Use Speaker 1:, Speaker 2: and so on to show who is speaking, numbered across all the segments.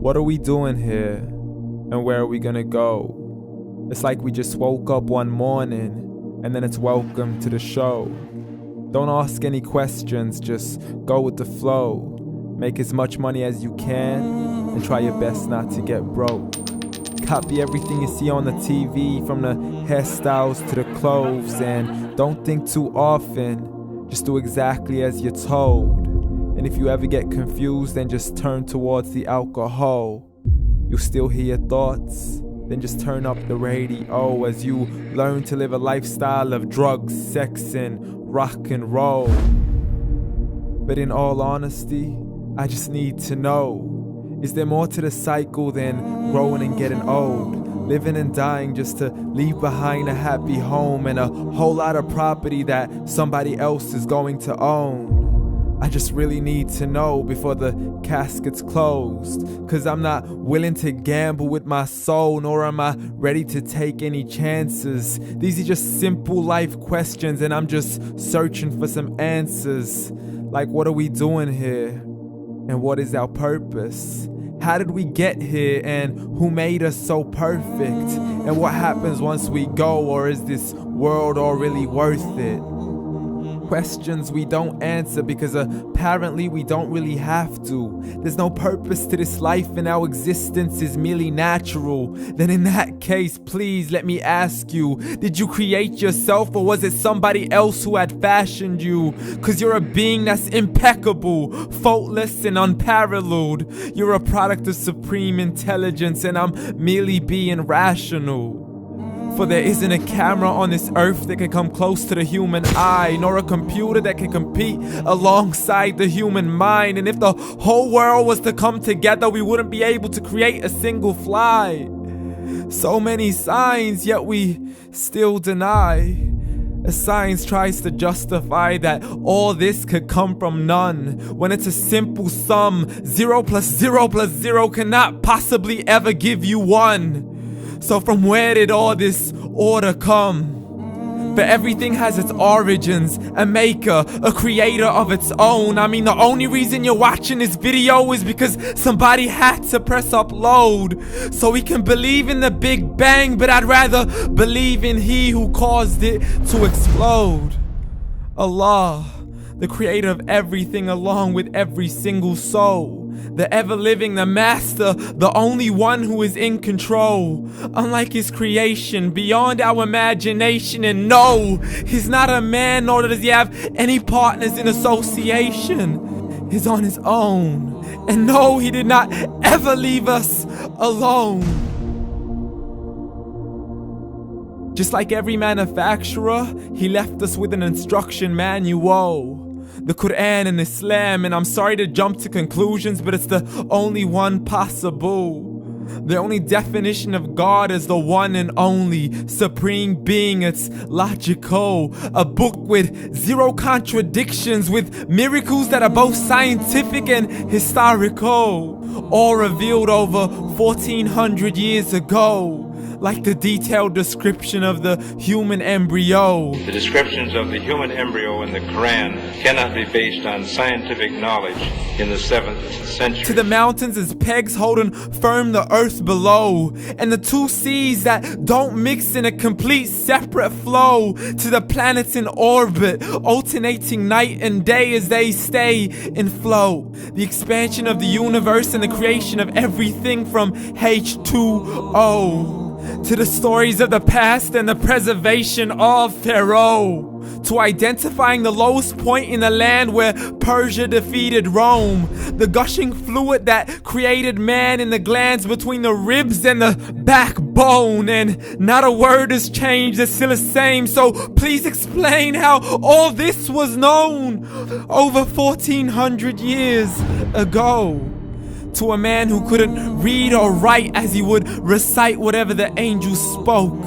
Speaker 1: What are we doing here? And where are we gonna go? It's like we just woke up one morning and then it's welcome to the show. Don't ask any questions, just go with the flow. Make as much money as you can and try your best not to get broke. Copy everything you see on the TV, from the hairstyles to the clothes, and don't think too often, just do exactly as you're told. And if you ever get confused, then just turn towards the alcohol. You'll still hear your thoughts, then just turn up the radio as you learn to live a lifestyle of drugs, sex, and rock and roll. But in all honesty, I just need to know, is there more to the cycle than growing and getting old? Living and dying just to leave behind a happy home and a whole lot of property that somebody else is going to own. I just really need to know before the casket's closed, 'cause I'm not willing to gamble with my soul, nor am I ready to take any chances. These are just simple life questions and I'm just searching for some answers. Like, what are we doing here? And what is our purpose? How did we get here, and who made us so perfect? And what happens once we go, or is this world all really worth it? Questions we don't answer because apparently we don't really have to. There's no purpose to this life and our existence is merely natural. Then in that case, please let me ask you, did you create yourself, or was it somebody else who had fashioned you? 'Cause you're a being that's impeccable, faultless and unparalleled. You're a product of supreme intelligence and I'm merely being rational. For there isn't a camera on this earth that can come close to the human eye, nor a computer that can compete alongside the human mind. And if the whole world was to come together, we wouldn't be able to create a single fly. So many signs, yet we still deny. As science tries to justify that all this could come from none, when it's a simple sum. 0 plus 0 plus 0 cannot possibly ever give you 1. So from where did all this order come? For everything has its origins, a maker, a creator of its own. I mean, the only reason you're watching this video is because somebody had to press upload. So we can believe in the Big Bang, but I'd rather believe in He who caused it to explode. Allah, the creator of everything along with every single soul. The ever-living, the master, the only one who is in control. Unlike his creation, beyond our imagination. And no, he's not a man, nor does he have any partners in association. He's on his own. And no, he did not ever leave us alone. Just like every manufacturer, he left us with an instruction manual. The Quran and Islam, and I'm sorry to jump to conclusions, but it's the only one possible. The only definition of God is the one and only supreme being. It's logical, a book with 0 contradictions, with miracles that are both scientific and historical, all revealed over 1400 years ago. Like the detailed description of the human embryo.
Speaker 2: The descriptions of the human embryo in the Quran cannot be based on scientific knowledge in the 7th century.
Speaker 1: To the mountains as pegs holding firm the earth below, and the 2 seas that don't mix in a complete separate flow. To the planets in orbit, alternating night and day as they stay in flow. The expansion of the universe and the creation of everything from H2O. To the stories of the past and the preservation of Pharaoh. To identifying the lowest point in the land where Persia defeated Rome. The gushing fluid that created man in the glands between the ribs and the backbone. And not a word has changed, it's still the same. So please explain how all this was known over 1400 years ago. To a man who couldn't read or write, as he would recite whatever the angels spoke.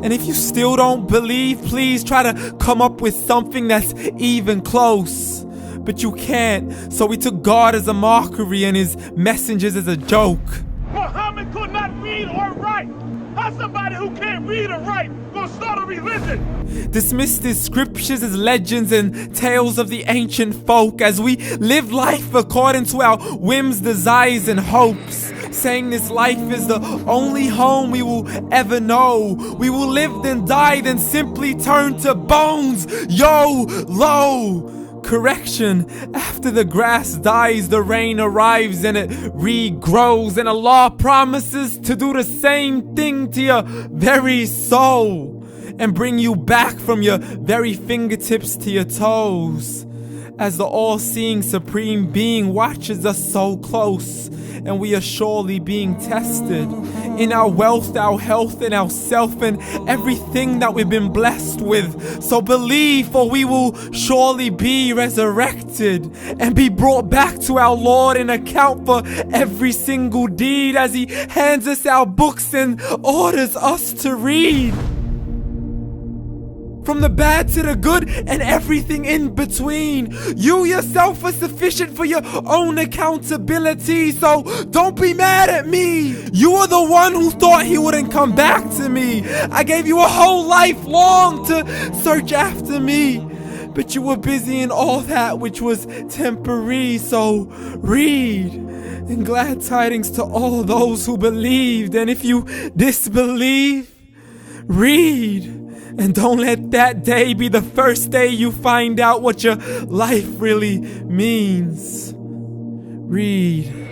Speaker 1: And if you still don't believe, please try to come up with something that's even close. But you can't, so we took God as a mockery and his messengers as a joke.
Speaker 3: Muhammad could not read or write. How's somebody who can't read or write gonna start a religion?
Speaker 1: Dismissed his scriptures as legends and tales of the ancient folk, as we live life according to our whims, desires, and hopes. saying this life is the only home we will ever know. We will live then die, then simply turn to bones. YOLO! Correction, after the grass dies, the rain arrives and it regrows, and Allah promises to do the same thing to your very soul and bring you back from your very fingertips to your toes, as the all-seeing supreme being watches us so close, and we are surely being tested in our wealth, our health, and our self, and everything that we've been blessed with. So believe, for we will surely be resurrected and be brought back to our Lord and account for every single deed, as He hands us our books and orders us to read. From the bad to the good and everything in between. You yourself are sufficient for your own accountability, so don't be mad at me. You are the one who thought He wouldn't come back to me. I gave you a whole life long to search after me, but you were busy in all that which was temporary. So read, and glad tidings to all those who believed. And if you disbelieve, read. And don't let that day be the first day you find out what your life really means. Read.